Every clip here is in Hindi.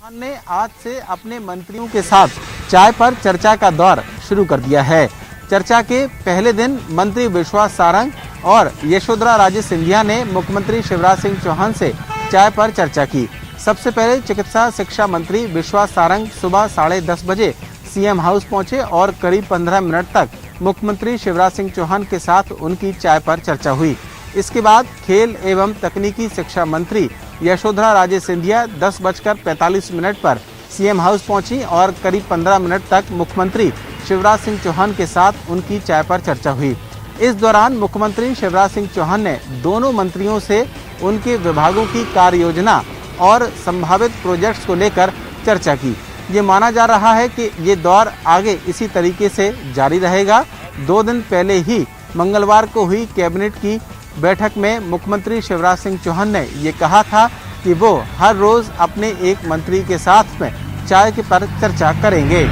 चौहान ने आज से अपने मंत्रियों के साथ चाय पर चर्चा का दौर शुरू कर दिया है। चर्चा के पहले दिन मंत्री विश्वास सारंग और यशोधरा राजे सिंधिया ने मुख्यमंत्री शिवराज सिंह चौहान से चाय पर चर्चा की। सबसे पहले चिकित्सा शिक्षा मंत्री विश्वास सारंग सुबह 10:30 बजे सीएम हाउस पहुंचे और करीब 15 मिनट तक मुख्यमंत्री शिवराज सिंह चौहान के साथ उनकी चाय पर चर्चा हुई। इसके बाद खेल एवं तकनीकी शिक्षा मंत्री यशोधरा राजे सिंधिया 10:45 पर सीएम हाउस पहुंची और करीब 15 मिनट तक मुख्यमंत्री शिवराज सिंह चौहान के साथ उनकी चाय पर चर्चा हुई। इस दौरान मुख्यमंत्री शिवराज सिंह चौहान ने दोनों मंत्रियों से उनके विभागों की कार्य योजना और संभावित प्रोजेक्ट्स को लेकर चर्चा की। ये माना जा रहा है कि ये दौर आगे इसी तरीके से जारी रहेगा। 2 दिन पहले ही मंगलवार को हुई कैबिनेट की बैठक में मुख्यमंत्री शिवराज सिंह चौहान ने ये कहा था कि वो हर रोज अपने एक मंत्री के साथ में चाय के पर चर्चा करेंगे।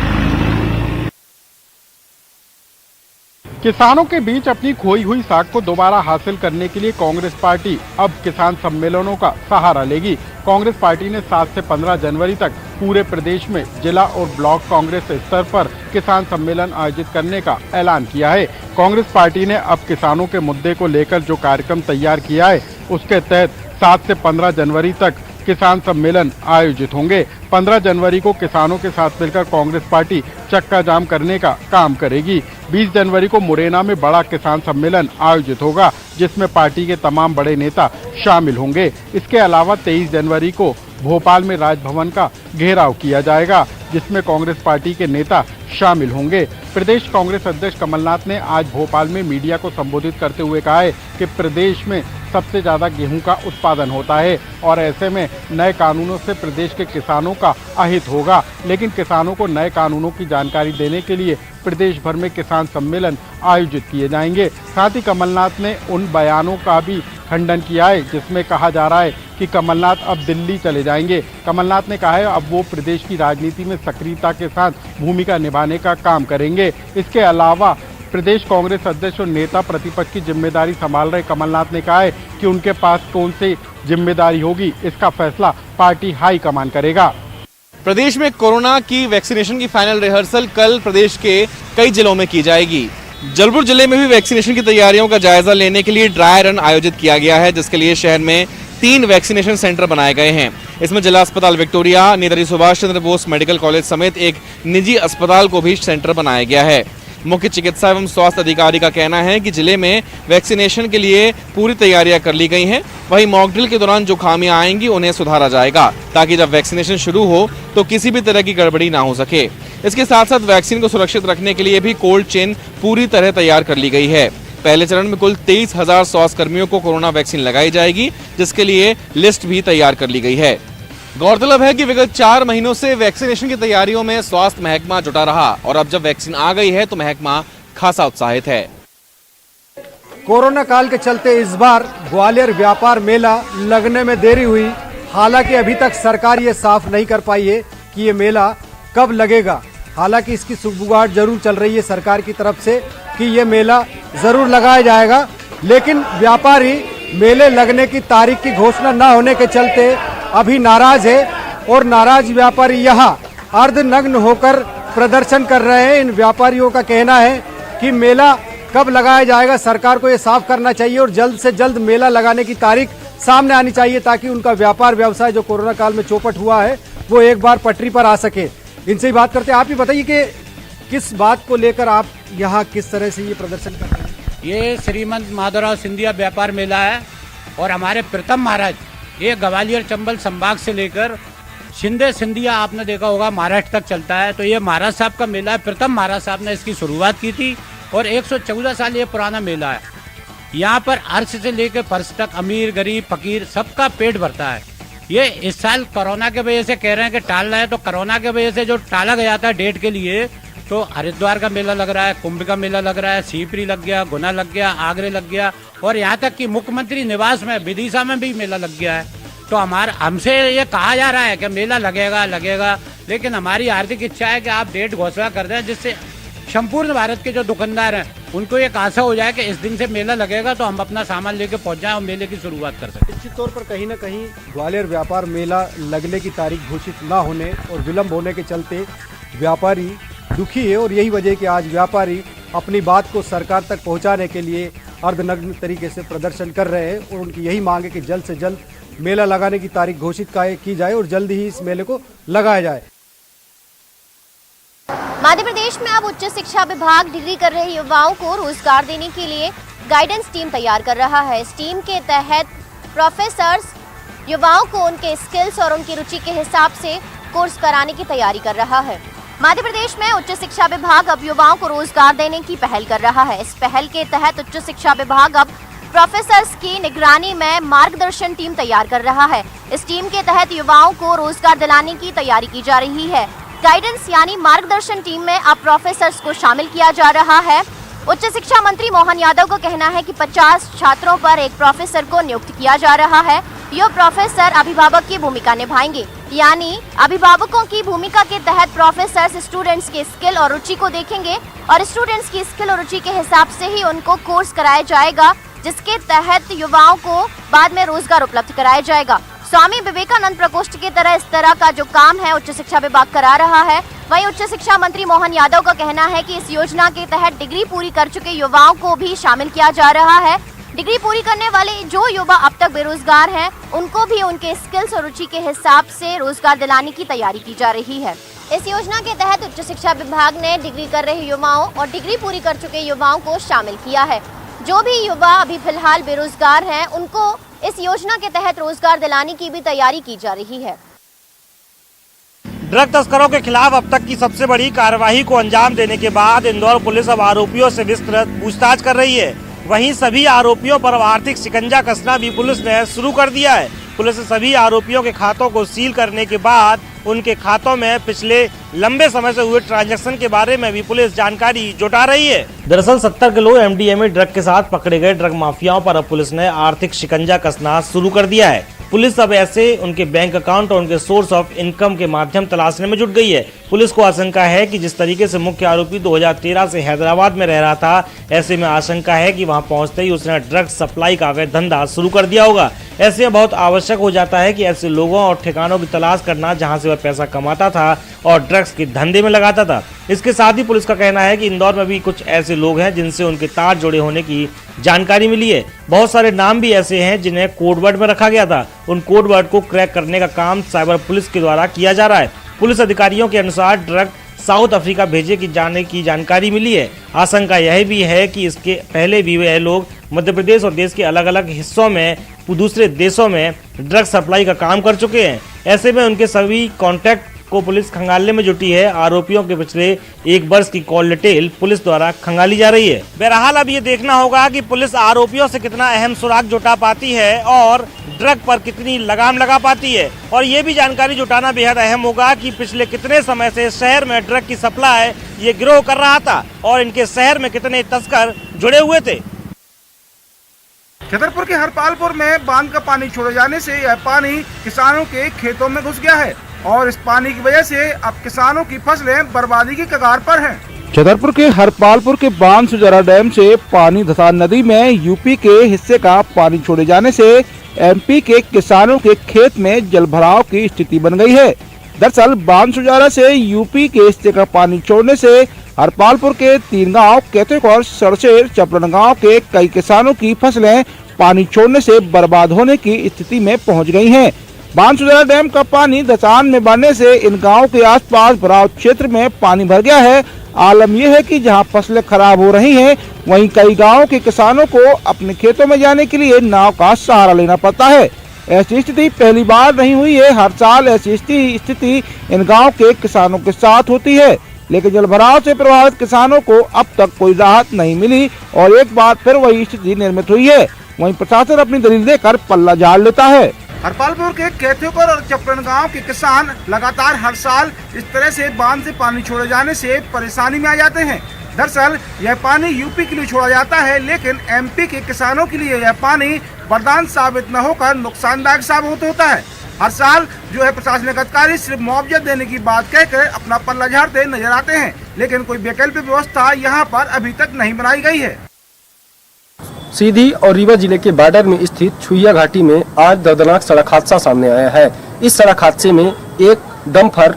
किसानों के बीच अपनी खोई हुई साख को दोबारा हासिल करने के लिए कांग्रेस पार्टी अब किसान सम्मेलनों का सहारा लेगी। कांग्रेस पार्टी ने 7 से 15 जनवरी तक पूरे प्रदेश में जिला और ब्लॉक कांग्रेस स्तर पर किसान सम्मेलन आयोजित करने का ऐलान किया है। कांग्रेस पार्टी ने अब किसानों के मुद्दे को लेकर जो कार्यक्रम तैयार किया है उसके तहत 7 से 15 जनवरी तक किसान सम्मेलन आयोजित होंगे। 15 जनवरी को किसानों के साथ मिलकर कांग्रेस पार्टी चक्का जाम करने का काम करेगी। 20 जनवरी को मुरैना में बड़ा किसान सम्मेलन आयोजित होगा जिसमें पार्टी के तमाम बड़े नेता शामिल होंगे। इसके अलावा 23 जनवरी को भोपाल में राजभवन का घेराव किया जाएगा जिसमें कांग्रेस पार्टी के नेता शामिल होंगे। प्रदेश कांग्रेस अध्यक्ष कमलनाथ ने आज भोपाल में मीडिया को संबोधित करते हुए कहा है कि प्रदेश में सबसे ज्यादा गेहूं का उत्पादन होता है और ऐसे में नए कानूनों से प्रदेश के किसानों का अहित होगा, लेकिन किसानों को नए कानूनों की जानकारी देने के लिए प्रदेश भर में किसान सम्मेलन आयोजित किए जाएंगे। साथ ही कमलनाथ ने उन बयानों का भी खंडन किया है जिसमें कहा जा रहा है कि कमलनाथ अब दिल्ली चले जाएंगे। कमलनाथ ने कहा है अब वो प्रदेश की राजनीति में सक्रियता के साथ भूमिका निभाने का काम करेंगे। इसके अलावा प्रदेश कांग्रेस अध्यक्ष और नेता प्रतिपक्ष की जिम्मेदारी संभाल रहे कमलनाथ ने कहा है कि उनके पास कौन सी जिम्मेदारी होगी इसका फैसला पार्टी हाईकमान करेगा। प्रदेश में कोरोना की वैक्सीनेशन की फाइनल रिहर्सल कल प्रदेश के कई जिलों में की जाएगी। जबलपुर जिले में भी वैक्सीनेशन की तैयारियों का जायजा लेने के लिए ड्राई रन आयोजित किया गया है जिसके लिए शहर में 3 वैक्सीनेशन सेंटर बनाए गए हैं। इसमें जिला अस्पताल Victoria, Netaji Subhash Chandra Bose medical college समेत एक निजी अस्पताल को भी सेंटर बनाया गया है। मुख्य चिकित्सा एवं स्वास्थ्य अधिकारी का कहना है कि जिले में वैक्सीनेशन के लिए पूरी तैयारियां कर ली गई हैं। वहीं मॉकड्रिल के दौरान जो खामियां आएंगी उन्हें सुधारा जाएगा ताकि जब वैक्सीनेशन शुरू हो तो किसी भी तरह की गड़बड़ी ना हो सके। इसके साथ साथ वैक्सीन को सुरक्षित रखने के लिए भी कोल्ड चेन पूरी तरह तैयार कर ली गई है। पहले चरण में कुल 23,000 स्वास्थ्य कर्मियों को कोरोना वैक्सीन लगाई जाएगी जिसके लिए लिस्ट भी तैयार कर ली गई है। गौरतलब है कि विगत 4 महीनों से वैक्सीनेशन की तैयारियों में स्वास्थ्य महकमा जुटा रहा और अब जब वैक्सीन आ गई है तो महकमा खासा उत्साहित है। कोरोना काल के चलते इस बार ग्वालियर व्यापार मेला लगने में देरी हुई। हालांकि अभी तक सरकार ये साफ नहीं कर पाई है कि ये मेला कब लगेगा। हालांकि इसकी सुगबुगाहट जरूर चल रही है सरकार की तरफ से कि ये मेला जरूर लगाया जाएगा, लेकिन व्यापारी मेले लगने की तारीख की घोषणा न होने के चलते अभी नाराज है और नाराज व्यापारी यहाँ अर्धनग्न होकर प्रदर्शन कर रहे हैं। इन व्यापारियों का कहना है कि मेला कब लगाया जाएगा, सरकार को ये साफ करना चाहिए और जल्द से जल्द मेला लगाने की तारीख सामने आनी चाहिए ताकि उनका व्यापार व्यवसाय जो कोरोना काल में चौपट हुआ है वो एक बार पटरी पर आ सके। इनसे ही बात करते हैं। आप ही बताइए कि किस बात को लेकर आप यहाँ किस तरह से ये प्रदर्शन कर रहे हैं? ये श्रीमंत माधवराव सिंधिया व्यापार मेला है और हमारे प्रीतम महाराज ये ग्वालियर चंबल संभाग से लेकर शिंदे सिंधिया आपने देखा होगा महाराष्ट्र तक चलता है। तो ये महाराज साहब का मेला है। प्रीतम महाराज साहब ने इसकी शुरुआत की थी और 114 साल ये पुराना मेला है। यहाँ पर अर्श से लेकर फर्श तक अमीर गरीब फकीर सबका पेट भरता है। ये इस साल कोरोना के वजह से कह रहे हैं कि टाल रहा है, तो कोरोना के वजह से जो टाला गया था डेट के लिए, तो हरिद्वार का मेला लग रहा है, कुंभ का मेला लग रहा है, सीपरी लग गया, गुना लग गया, आगरे लग गया और यहाँ तक कि मुख्यमंत्री निवास में विदिशा में भी मेला लग गया है। तो हमसे ये कहा जा रहा है कि मेला लगेगा, लेकिन हमारी हार्दिक इच्छा है कि आप डेट घोषणा कर दें जिससे संपूर्ण भारत के जो दुकानदार हैं उनको एक आशा हो जाए कि इस दिन से मेला लगेगा तो हम अपना सामान लेके पहुंच जाएं और मेले की शुरुआत कर सकें। निश्चित तौर पर कहीं न कहीं ग्वालियर व्यापार मेला लगने की तारीख घोषित न होने और विलम्ब होने के चलते व्यापारी दुखी है और यही वजह है कि आज व्यापारी अपनी बात को सरकार तक पहुंचाने के लिए अर्धनग्न तरीके से प्रदर्शन कर रहे हैं और उनकी यही मांग है कि जल्द से जल्द मेला लगाने की तारीख घोषित की जाए और जल्द ही इस मेले को लगाया जाए। मध्य प्रदेश में अब उच्च शिक्षा विभाग डिग्री कर रहे युवाओं को रोजगार देने के लिए गाइडेंस टीम तैयार कर रहा है। इस टीम के तहत प्रोफेसर्स युवाओं को उनके स्किल्स और उनकी रुचि के हिसाब से कोर्स कराने की तैयारी कर रहा है। मध्य प्रदेश में उच्च शिक्षा विभाग अब युवाओं को रोजगार देने की पहल कर रहा है। इस पहल के तहत उच्च शिक्षा विभाग अब प्रोफेसर्स की निगरानी में मार्गदर्शन टीम तैयार कर रहा है। इस टीम के तहत युवाओं को रोजगार दिलाने की तैयारी की जा रही है। गाइडेंस यानी मार्गदर्शन टीम में अब प्रोफेसर्स को शामिल किया जा रहा है। उच्च शिक्षा मंत्री मोहन यादव का कहना है कि 50 छात्रों पर एक प्रोफेसर को नियुक्त किया जा रहा है। यह प्रोफेसर अभिभावक की भूमिका निभाएंगे, यानी अभिभावकों की भूमिका के तहत प्रोफेसर स्टूडेंट्स के स्किल और रुचि को देखेंगे और स्टूडेंट्स की स्किल और रुचि के हिसाब से ही उनको कोर्स कराया जाएगा, जिसके तहत युवाओं को बाद में रोजगार उपलब्ध कराया जाएगा। स्वामी विवेकानंद प्रकोष्ठ की तरह इस तरह का जो काम है उच्च शिक्षा विभाग करा रहा है। वहीं उच्च शिक्षा मंत्री मोहन यादव का कहना है कि इस योजना के तहत डिग्री पूरी कर चुके युवाओं को भी शामिल किया जा रहा है। डिग्री पूरी करने वाले जो युवा अब तक बेरोजगार हैं, उनको भी उनके स्किल्स और रुचि के हिसाब से रोजगार दिलाने की तैयारी की जा रही है। इस योजना के तहत उच्च शिक्षा विभाग ने डिग्री कर रहे युवाओं और डिग्री पूरी कर चुके युवाओं को शामिल किया है। जो भी युवा अभी फिलहाल बेरोजगार हैं, उनको इस योजना के तहत रोजगार दिलाने की भी तैयारी की जा रही है। ड्रग तस्करों के खिलाफ अब तक की सबसे बड़ी कार्रवाई को अंजाम देने के बाद इंदौर पुलिस अब आरोपियों से विस्तृत पूछताछ कर रही है। वहीं सभी आरोपियों पर अब आर्थिक शिकंजा कसना भी पुलिस ने शुरू कर दिया है। पुलिस ने सभी आरोपियों के खातों को सील करने के बाद उनके खातों में पिछले लंबे समय से हुए ट्रांजैक्शन के बारे में भी पुलिस जानकारी जुटा रही है। दरअसल 70 किलो MDMA ड्रग के साथ पकड़े गए ड्रग माफियाओं पर अब पुलिस ने आर्थिक शिकंजा कसना शुरू कर दिया है। पुलिस अब ऐसे उनके बैंक अकाउंट और उनके सोर्स ऑफ इनकम के माध्यम तलाशने में जुट गई है। पुलिस को आशंका है कि जिस तरीके से मुख्य आरोपी 2013 से हैदराबाद में रह रहा था, ऐसे में आशंका है कि वहां पहुंचते ही उसने ड्रग सप्लाई का अवैध धंधा शुरू कर दिया होगा। ऐसे में बहुत आवश्यक हो जाता है कि ऐसे लोगों और ठिकानों की तलाश करना जहां से वह पैसा कमाता था और ड्रग्स के धंधे में लगाता था। इसके साथ ही पुलिस का कहना है कि इंदौर में भी कुछ ऐसे लोग हैं जिनसे उनके तार जुड़े होने की जानकारी मिली है। बहुत सारे नाम भी ऐसे हैं जिन्हें कोडवर्ड में रखा गया था। उन कोडवर्ड को क्रैक करने का काम साइबर पुलिस के द्वारा किया जा रहा है। पुलिस अधिकारियों के अनुसार ड्रग साउथ अफ्रीका भेजे की जाने की जानकारी मिली है। आशंका यह भी है कि इसके पहले भी वे लोग मध्य प्रदेश और देश के अलग अलग हिस्सों में दूसरे देशों में ड्रग सप्लाई का काम कर चुके हैं। ऐसे में उनके सभी कॉन्टैक्ट को पुलिस खंगालने में जुटी है। आरोपियों के पिछले 1 वर्ष की कॉल डिटेल पुलिस द्वारा खंगाली जा रही है। बहरहाल अब ये देखना होगा कि पुलिस आरोपियों से कितना अहम सुराग जुटा पाती है और ड्रग पर कितनी लगाम लगा पाती है। और ये भी जानकारी जुटाना बेहद अहम होगा कि पिछले कितने समय से शहर में ड्रग की सप्लाई ये गिरोह कर रहा था और इनके शहर में कितने तस्कर जुड़े हुए थे। छतरपुर के हरपालपुर में बांध का पानी छोड़े जाने से यह पानी किसानों के खेतों में घुस गया है और इस पानी की वजह से अब किसानों की फसलें बर्बादी की कगार पर हैं। छतरपुर के हरपालपुर के बांध सुजारा डैम से पानी धसान नदी में यूपी के हिस्से का पानी छोड़े जाने से MP के किसानों के खेत में जलभराव की स्थिति बन गई है। दरअसल बांध सुजारा से यूपी के हिस्से का पानी छोड़ने से हरपालपुर के 3 गांव कैथोक और सरसेर चपड़न गांव के कई किसानों की फसलें पानी छोड़ने से बर्बाद होने की स्थिति में पहुंच गई हैं। बांध सुजारा डैम का पानी धसान में बढ़ने से इन गांवों के आसपास भराव क्षेत्र में पानी भर गया है। आलम यह है कि जहां फसलें खराब हो रही हैं, वहीं कई गांवों के किसानों को अपने खेतों में जाने के लिए नाव का सहारा लेना पड़ता है। ऐसी स्थिति पहली बार नहीं हुई है। हर साल ऐसी स्थिति इन गाँव के किसानों के साथ होती है, लेकिन जलभराव से प्रभावित किसानों को अब तक कोई राहत नहीं मिली और एक बार फिर वही स्थिति निर्मित हुई है। वहीं प्रशासन अपनी दलील देकर पल्ला झाड़ लेता है। हरपालपुर के कैथोकर और चपड़न गांव के किसान लगातार हर साल इस तरह से बांध से पानी छोड़े जाने से परेशानी में आ जाते हैं। दरअसल यह पानी यूपी के लिए छोड़ा जाता है, लेकिन MP के किसानों के लिए यह पानी वरदान साबित न होकर नुकसानदायक साबित होता है। हर साल जो है प्रशासनिक अधिकारी सिर्फ मुआवजा देने की बात कहकर अपना पल्ला झाड़ते नजर आते हैं, लेकिन कोई वैकल्पिक व्यवस्था यहाँ पर अभी तक नहीं बनाई गई है। सीधी और रीवा जिले के बॉर्डर में स्थित छुइया घाटी में आज दर्दनाक सड़क हादसा सामने आया है। इस सड़क हादसे में एक डंपर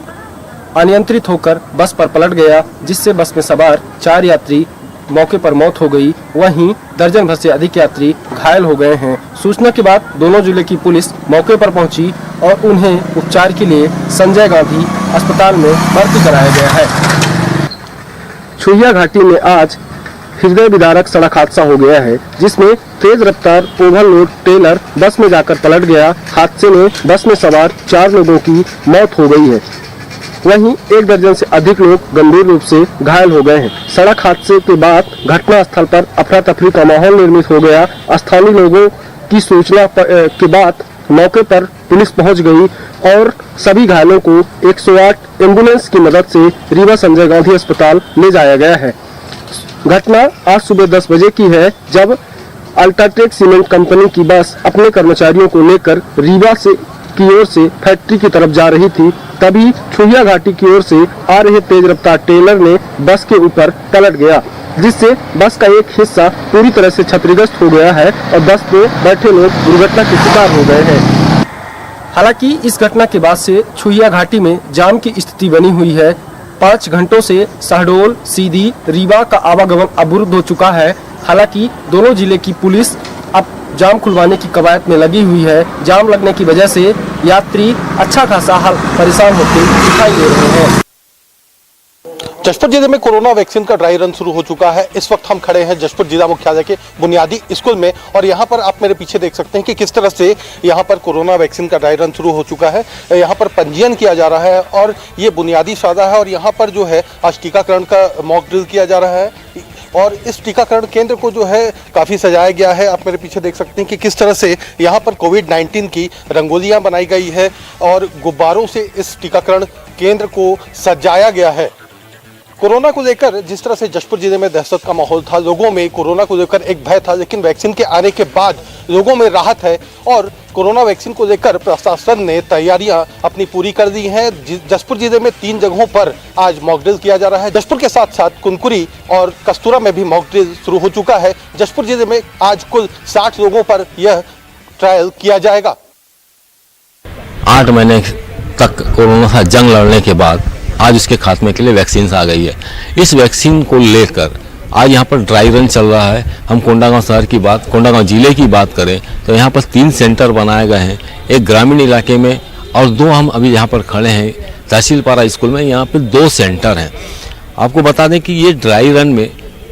अनियंत्रित होकर बस पर पलट गया, जिससे बस में सवार 4 यात्री मौके पर मौत हो गई। वहीं दर्जन भर से अधिक यात्री घायल हो गए हैं। सूचना के बाद दोनों जिले की पुलिस मौके पर पहुंची और उन्हें उपचार के लिए संजय गांधी अस्पताल में भर्ती कराया गया है। छुइया घाटी में आज हृदय विदारक सड़क हादसा हो गया है, जिसमें तेज रफ्तार ओवरलोड ट्रेलर बस में जाकर पलट गया। हादसे में बस में सवार 4 लोगों की मौत हो गई है। वहीं 1 दर्जन से अधिक लोग गंभीर रूप से घायल हो गए हैं। सड़क हादसे के बाद घटना स्थल पर अफरा तफरी का माहौल निर्मित हो गया। स्थानीय लोगों की सूचना के बाद मौके पर पुलिस पहुंच गई और सभी घायलों को 108 एम्बुलेंस की मदद से रीवा संजय गांधी अस्पताल ले जाया गया है। घटना आज सुबह 10 बजे की है, जब अल्ट्राटेक सीमेंट कंपनी की बस अपने कर्मचारियों को लेकर रीवा की ओर से फैक्ट्री की तरफ जा रही थी। तभी छुइया घाटी की ओर से आ रहे तेज रफ्तार ट्रेलर ने बस के ऊपर पलट गया, जिससे बस का एक हिस्सा पूरी तरह से क्षतिग्रस्त हो गया है और बस में बैठे लोग दुर्घटना के शिकार हो गए हैं। हालांकि इस घटना के बाद से छुइया घाटी में जाम की स्थिति बनी हुई है। 5 घंटों से शहडोल, सीधी, रीवा का आवागमन अवरुद्ध हो चुका है। हालांकि दोनों जिले की पुलिस अब जाम खुलवाने की कवायद में लगी हुई है। जाम लगने की वजह से यात्री अच्छा खासा परेशान होते दिखाई दे रहे हैं। जशपुर जिले में कोरोना वैक्सीन का ड्राई रन शुरू हो चुका है। इस वक्त हम खड़े हैं जशपुर जिला मुख्यालय के बुनियादी स्कूल में और यहाँ पर आप मेरे पीछे देख सकते हैं कि किस तरह से यहाँ पर कोरोना वैक्सीन का ड्राई रन शुरू हो चुका है। यहाँ पर पंजीयन किया जा रहा है और ये बुनियादी सादा है और यहाँ पर जो है आज टीकाकरण का मॉक ड्रिल किया जा रहा है और इस टीकाकरण केंद्र को जो है काफ़ी सजाया गया है। आप मेरे पीछे देख सकते हैं कि किस तरह से यहाँ पर कोविड-19 की रंगोलियाँ बनाई गई है और गुब्बारों से इस टीकाकरण केंद्र को सजाया गया है। कोरोना को लेकर जिस तरह से जशपुर जिले में दहशत का माहौल था, लोगों में कोरोना को लेकर एक भय था, लेकिन वैक्सीन के आने के बाद लोगों में राहत है और कोरोना वैक्सीन को लेकर प्रशासन ने तैयारियां अपनी पूरी कर दी हैं। जशपुर जिले में 3 जगहों पर आज मॉक ड्रिल किया जा रहा है। जशपुर के साथ साथ कुनकुरी और कस्तूरा में भी मॉक ड्रिल शुरू हो चुका है। जशपुर जिले में आज कुल 60 लोगों पर यह ट्रायल किया जाएगा। 8 महीने तक कोरोना से जंग लड़ने के बाद आज उसके खात्मे के लिए वैक्सीन आ गई है। इस वैक्सीन को लेकर आज यहाँ पर ड्राई रन चल रहा है। हम कोंडागांव जिले की बात करें तो यहाँ पर 3 सेंटर बनाए गए हैं, एक ग्रामीण इलाके में और 2 हम अभी यहाँ पर खड़े हैं तहसीलपारा स्कूल में। यहाँ पर 2 सेंटर हैं। आपको बता दें कि ये ड्राई रन में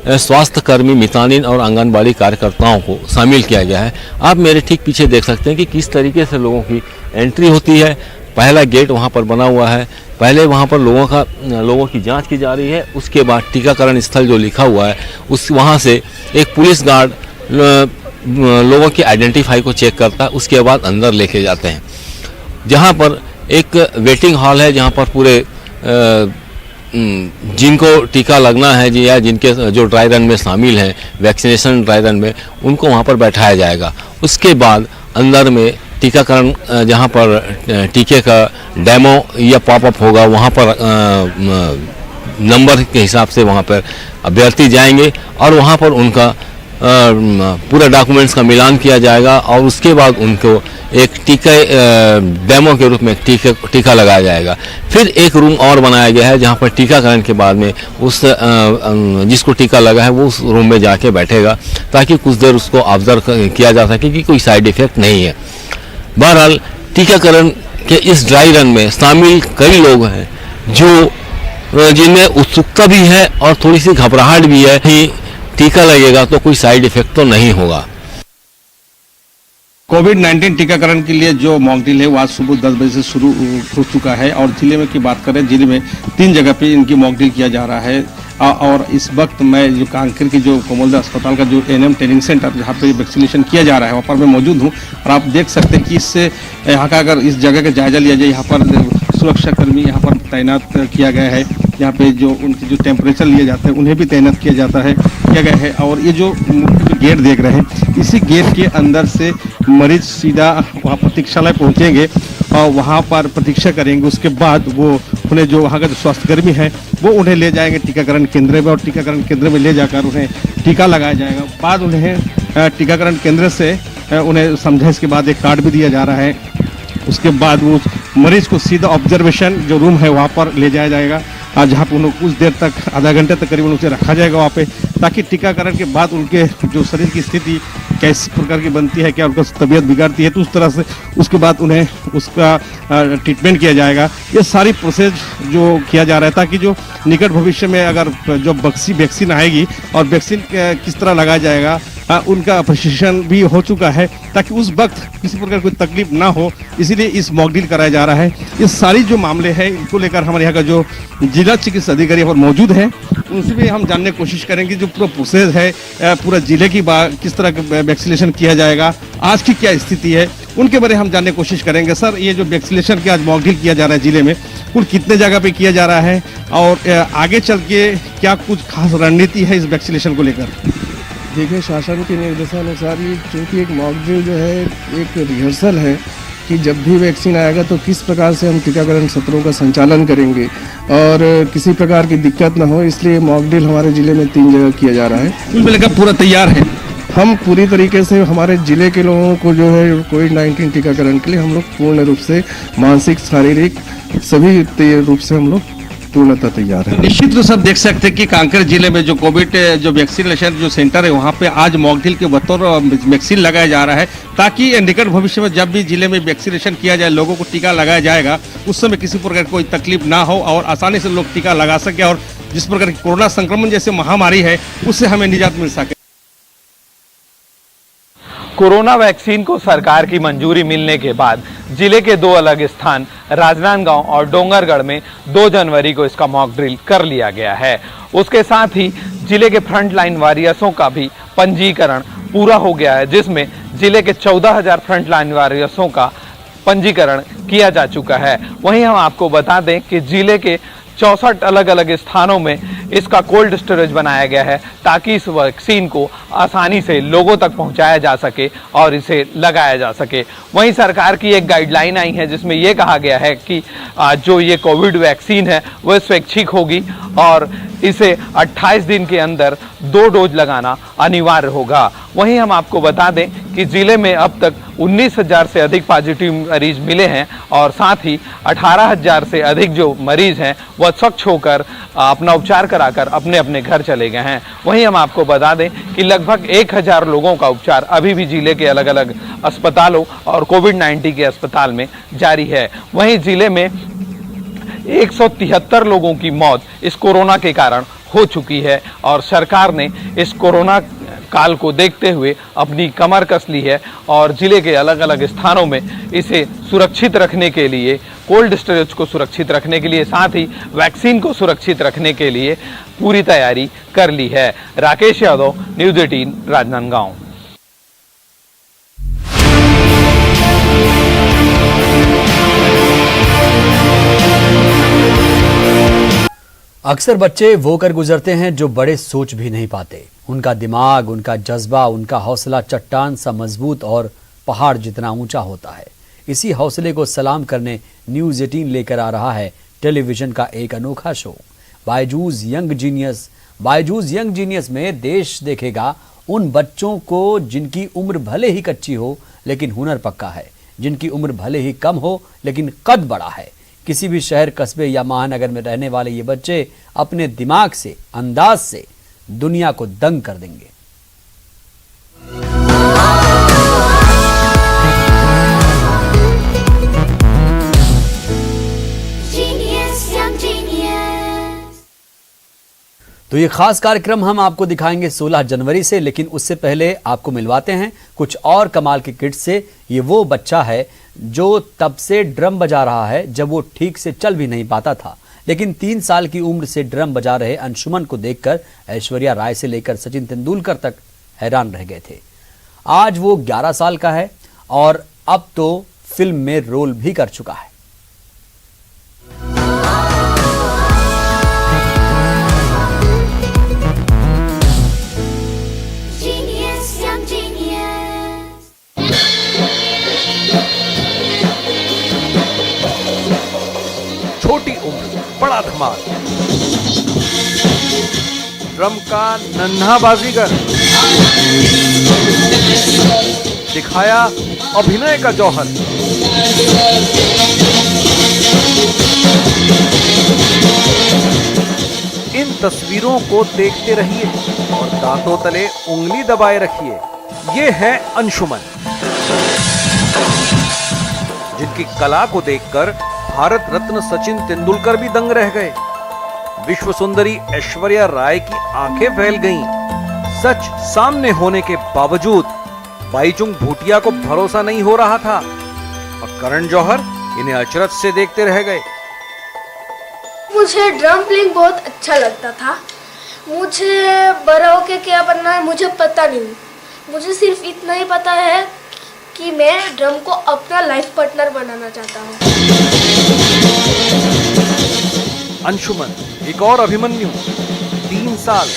स्वास्थ्य कर्मी, मितानिन और आंगनबाड़ी कार्यकर्ताओं को शामिल किया गया है। आप मेरे ठीक पीछे देख सकते हैं कि किस तरीके से लोगों की एंट्री होती है। पहला गेट वहाँ पर बना हुआ है, पहले वहाँ पर लोगों की जांच की जा रही है। उसके बाद टीकाकरण स्थल जो लिखा हुआ है वहाँ से एक पुलिस गार्ड लोगों की आइडेंटिफाई को चेक करता है। उसके बाद अंदर लेके जाते हैं, जहाँ पर एक वेटिंग हॉल है, जहाँ पर पूरे जिनको टीका लगना है जी या जिनके जो ड्राई रन में शामिल हैं, वैक्सीनेशन ड्राई रन में, उनको वहाँ पर बैठाया जाएगा। उसके बाद अंदर में टीकाकरण जहाँ पर टीके का डेमो या पॉपअप होगा, वहाँ पर नंबर के हिसाब से वहाँ पर अभ्यर्थी जाएंगे और वहाँ पर उनका पूरा डॉक्यूमेंट्स का मिलान किया जाएगा और उसके बाद उनको एक डेमो के रूप में टीका लगाया जाएगा। फिर एक रूम और बनाया गया है जहाँ पर टीकाकरण के बाद में जिसको टीका लगा है वो उस रूम में जाके बैठेगा ताकि कुछ देर उसको ऑब्जर्व किया जा सके कि कोई साइड इफेक्ट नहीं है। बहरहाल टीकाकरण के इस ड्राई रन में शामिल कई लोग हैं जिनमें उत्सुकता भी है और थोड़ी सी घबराहट भी है कि टीका लगेगा तो कोई साइड इफेक्ट तो नहीं होगा। कोविड-19 टीकाकरण के लिए जो मॉक ड्रिल है वो आज सुबह 10 बजे से शुरू हो चुका है और जिले में की बात करें, जिले में 3 जगह पे इनकी मॉक ड्रिल किया जा रहा है। और इस वक्त मैं जो कांकेर की जो कोमोलदा अस्पताल का जो एनएम ट्रेनिंग सेंटर जहाँ पे वैक्सीनेशन किया जा रहा है वहाँ पर मैं मौजूद हूँ और आप देख सकते हैं कि इससे यहाँ का अगर इस जगह का जायजा लिया जाए, यहाँ पर सुरक्षा कर्मी यहाँ पर तैनात किया गया है। यहाँ पे जो उनके जो टेम्परेचर लिए जाते हैं उन्हें भी तैनात किया गया है। और ये जो गेट देख रहे हैं, इसी गेट के अंदर से मरीज सीधा वहाँ प्रतीक्षालय पहुँचेंगे वहाँ पर प्रतीक्षा करेंगे। उसके बाद वो उन्हें जो वहाँ का जो स्वास्थ्यकर्मी है वो उन्हें ले जाएंगे टीकाकरण केंद्र में और टीकाकरण केंद्र में ले जाकर उन्हें टीका लगाया जाएगा। बाद उन्हें टीकाकरण केंद्र से उन्हें समझाइश के बाद एक कार्ड भी दिया जा रहा है। उसके बाद वो मरीज को सीधा ऑब्जर्वेशन जो रूम है वहाँ पर ले जाया जाएगा, जहाँ पर उन्हें कुछ देर तक, आधा घंटे तक करीबन उसे रखा जाएगा वहाँ पे, ताकि टीकाकरण के बाद उनके जो शरीर की स्थिति कैसी प्रकार की बनती है, क्या उनका तबीयत बिगाड़ती है, तो उस तरह से उसके बाद उन्हें उसका ट्रीटमेंट किया जाएगा। ये सारी प्रोसेस जो किया जा रहा है ताकि जो निकट भविष्य में अगर जो वैक्सीन आएगी और वैक्सीन किस तरह लगाया जाएगा उनका प्रशिक्षण भी हो चुका है, ताकि उस वक्त किसी प्रकार कोई तकलीफ ना हो, इसीलिए इस मॉक ड्रिल कराया जा रहा है। ये सारी जो मामले हैं इनको लेकर हमारे यहाँ का जो जिला चिकित्सा अधिकारी यहाँ पर मौजूद है उनसे भी हम जानने की कोशिश करेंगे जो पूरा प्रोसेस है, पूरा जिले की किस तरह का वैक्सीनेशन किया जाएगा, आज की क्या स्थिति है, उनके बारे में हम जानने की कोशिश करेंगे। सर, ये जो वैक्सीनेशन के आज मॉक ड्रिल किया जा रहा है जिले में, कुल कितने जगह पे किया जा रहा है और आगे चल के क्या कुछ खास रणनीति है इस वैक्सीनेशन को लेकर? देखिए, शासन के निर्देशानुसार ये चूँकि एक मॉक ड्रिल जो है एक रिहर्सल है कि जब भी वैक्सीन आएगा तो किस प्रकार से हम टीकाकरण सत्रों का संचालन करेंगे और किसी प्रकार की दिक्कत ना हो, इसलिए मॉक ड्रिल हमारे जिले में 3 जगह किया जा रहा है। कुल मिलाकर पूरा तैयार है। हम पूरी तरीके से हमारे जिले के लोगों को जो है कोविड-19 टीकाकरण के लिए हम लोग पूर्ण रूप से मानसिक, शारीरिक सभी रूप से हम लोग पूर्णतः तैयार है। निश्चित रूप से आप देख सकते हैं कि कांकेर जिले में जो कोविड जो वैक्सीनेशन जो सेंटर है वहाँ पे आज मॉक ड्रिल के बतौर वैक्सीन लगाया जा रहा है, ताकि निकट भविष्य में जब भी जिले में वैक्सीनेशन किया जाए, लोगों को टीका लगाया जाएगा, उस समय किसी प्रकार कोई तकलीफ ना हो और आसानी से लोग टीका लगा सके और जिस प्रकार की कोरोना संक्रमण जैसे महामारी है उससे हमें निजात मिल सके। कोरोना वैक्सीन को सरकार की मंजूरी मिलने के बाद जिले के 2 अलग स्थान राजनांदगांव और डोंगरगढ़ में 2 जनवरी को इसका मॉक ड्रिल कर लिया गया है। उसके साथ ही जिले के फ्रंटलाइन वॉरियर्सों का भी पंजीकरण पूरा हो गया है, जिसमें जिले के 14,000 फ्रंटलाइन वॉरियर्सों का पंजीकरण किया जा चुका है। वहीं हम आपको बता दें कि जिले के 64 अलग अलग स्थानों में इसका कोल्ड स्टोरेज बनाया गया है, ताकि इस वैक्सीन को आसानी से लोगों तक पहुंचाया जा सके और इसे लगाया जा सके। वहीं सरकार की एक गाइडलाइन आई है जिसमें यह कहा गया है कि जो ये कोविड वैक्सीन है वह स्वैच्छिक होगी और इसे 28 दिन के अंदर 2 डोज लगाना अनिवार्य होगा। वहीं हम आपको बता दें कि जिले में अब तक 19,000 से अधिक पॉजिटिव मरीज मिले हैं और साथ ही 18,000 से अधिक जो मरीज हैं वह स्वस्थ होकर अपना उपचार कराकर अपने अपने घर चले गए हैं। वहीं हम आपको बता दें कि लगभग 1,000 लोगों का उपचार अभी भी जिले के अलग अलग अस्पतालों और कोविड-19 के अस्पताल में जारी है। वहीं जिले में 173 लोगों की मौत इस कोरोना के कारण हो चुकी है और सरकार ने इस कोरोना काल को देखते हुए अपनी कमर कस ली है और जिले के अलग अलग स्थानों में इसे सुरक्षित रखने के लिए, कोल्ड स्टोरेज को सुरक्षित रखने के लिए, साथ ही वैक्सीन को सुरक्षित रखने के लिए पूरी तैयारी कर ली है। राकेश यादव, न्यूज़ 18, राजनांदगांव। अक्सर बच्चे वो कर गुजरते हैं जो बड़े सोच भी नहीं पाते। उनका दिमाग, उनका जज्बा, उनका हौसला चट्टान सा मजबूत और पहाड़ जितना ऊंचा होता है। इसी हौसले को सलाम करने न्यूज़ 18 लेकर आ रहा है टेलीविजन का एक अनोखा show Byju's young genius. Byju's young genius में देश देखेगा उन बच्चों को जिनकी उम्र भले ही कच्ची हो लेकिन हुनर पक्का है, जिनकी उम्र भले ही कम हो लेकिन कद बड़ा है। किसी भी शहर, कस्बे या महानगर में रहने वाले ये बच्चे अपने दिमाग से, अंदाज से दुनिया को दंग कर देंगे। तो ये खास कार्यक्रम हम आपको दिखाएंगे 16 जनवरी से, लेकिन उससे पहले आपको मिलवाते हैं कुछ और कमाल के किड्स से। ये वो बच्चा है जो तब से ड्रम बजा रहा है जब वो ठीक से चल भी नहीं पाता था, लेकिन 3 साल की उम्र से ड्रम बजा रहे अंशुमन को देखकर ऐश्वर्या राय से लेकर सचिन तेंदुलकर तक हैरान रह गए थे। आज वो 11 साल का है और अब तो फिल्म में रोल भी कर चुका है। छोटी उम्र बड़ा धमाल, ड्रम का नन्हा बाजीगर, दिखाया अभिनय का जौहर। इन तस्वीरों को देखते रहिए और दांतों तले उंगली दबाए रखिए। ये है अंशुमन, जिनकी कला को देखकर भारत रत्न सचिन तेंदुलकर भी दंग रह गए। विश्व सुंदरी ऐश्वर्या राय की आंखें फैल गईं। सच सामने होने के बावजूद बाईचुंग भूटिया को भरोसा नहीं हो रहा था और करण जौहर इन्हें अचरज से देखते रह गए। मुझे ड्रम प्लेइंग बहुत अच्छा लगता था। मुझे बड़ा होके क्या बनना है मुझे पता नहीं। मुझे सिर्फ इतना ही पता है कि मैं ड्रम को अपना लाइफ पार्टनर बनाना चाहता हूँ। अंशुमन एक और अभिमन्यु, 3 साल,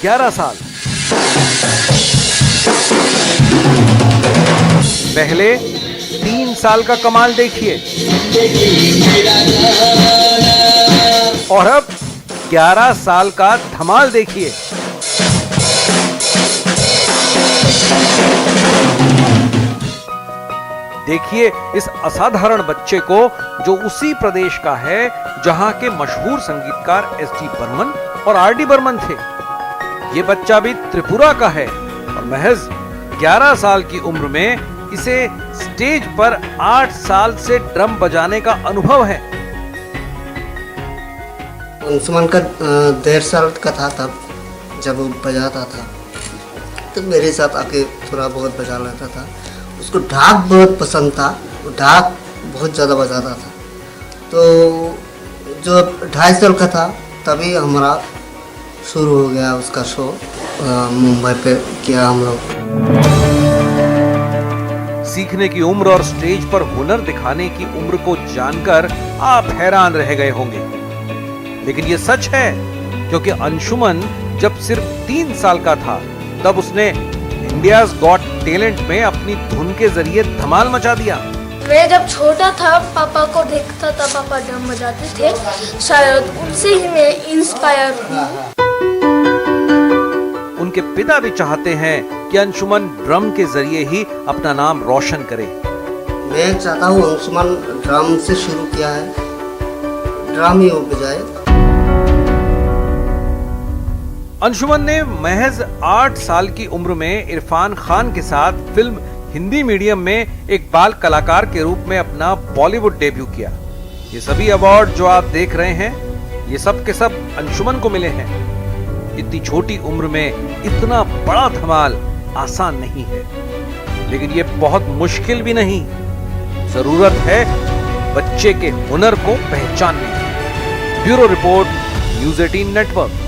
11 साल। पहले 3 साल का कमाल देखिए और अब 11 साल का धमाल देखिए। देखिए इस असाधारण बच्चे को जो उसी प्रदेश का है जहां के मशहूर संगीतकार एस.डी. बर्मन और आर.डी. बर्मन थे। ये बच्चा भी त्रिपुरा का है और महज 11 साल की उम्र में इसे स्टेज पर 8 साल से ड्रम बजाने का अनुभव है। अंशुमन का 1.5 साल का था तब जब वो बजाता था, तो मेरे साथ आके थोड़ा बहुत बजा लेता था। उसको ढाक बहुत पसंद था, वो ढाक बहुत ज़्यादा बजाता था। तो जो 2.5 साल का था तभी हमारा शुरू हो गया उसका शो। मुंबई पे किया हम लोग। सीखने की उम्र और स्टेज पर हुनर दिखाने की उम्र को जानकर आप हैरान रह गए होंगे, लेकिन ये सच है क्योंकि अंशुमन जब सिर्फ 3 साल का था तब उसने इंडियाज गॉट टैलेंट में अपनी धुन के जरिए धमाल मचा दिया। मैं जब छोटा था पापा को देखता था, पापा ड्रम बजाते थे, शायद उनसे ही मैं इंस्पायर हूँ। उनके पिता भी चाहते हैं कि अंशुमन ड्रम के जरिए ही अपना नाम रोशन करे। मैं चाहता हूँ अंशुमन ड्रम से शुरू किया है, ड्रम ही वो बजाए। अंशुमन ने महज 8 साल की उम्र में इरफान खान के साथ फिल्म हिंदी मीडियम में एक बाल कलाकार के रूप में अपना बॉलीवुड डेब्यू किया। ये सभी अवार्ड जो आप देख रहे हैं, ये सब के सब अंशुमन को मिले हैं। इतनी छोटी उम्र में इतना बड़ा धमाल आसान नहीं है, लेकिन ये बहुत मुश्किल भी नहीं। जरूरत है बच्चे के हुनर को पहचानने की। Bureau report, news 18 network.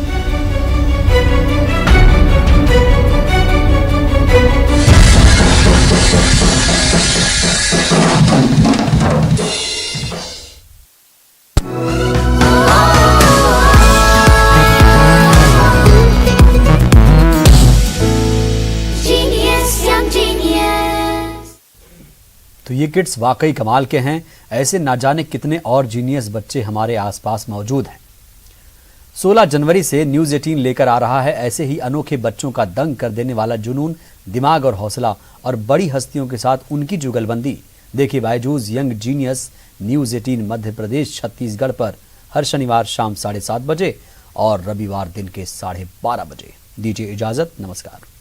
तो ये किड्स वाकई कमाल के हैं। ऐसे ना जाने कितने और जीनियस बच्चे हमारे आसपास मौजूद हैं। 16 जनवरी से न्यूज़ 18 लेकर आ रहा है ऐसे ही अनोखे बच्चों का दंग कर देने वाला जुनून, दिमाग और हौसला और बड़ी हस्तियों के साथ उनकी जुगलबंदी। देखिए Byju's young genius news 18 Madhya Pradesh Chhattisgarh पर हर शनिवार शाम 7:30 बजे और रविवार दिन के 12:30 बजे। दीजिए इजाजत, नमस्कार।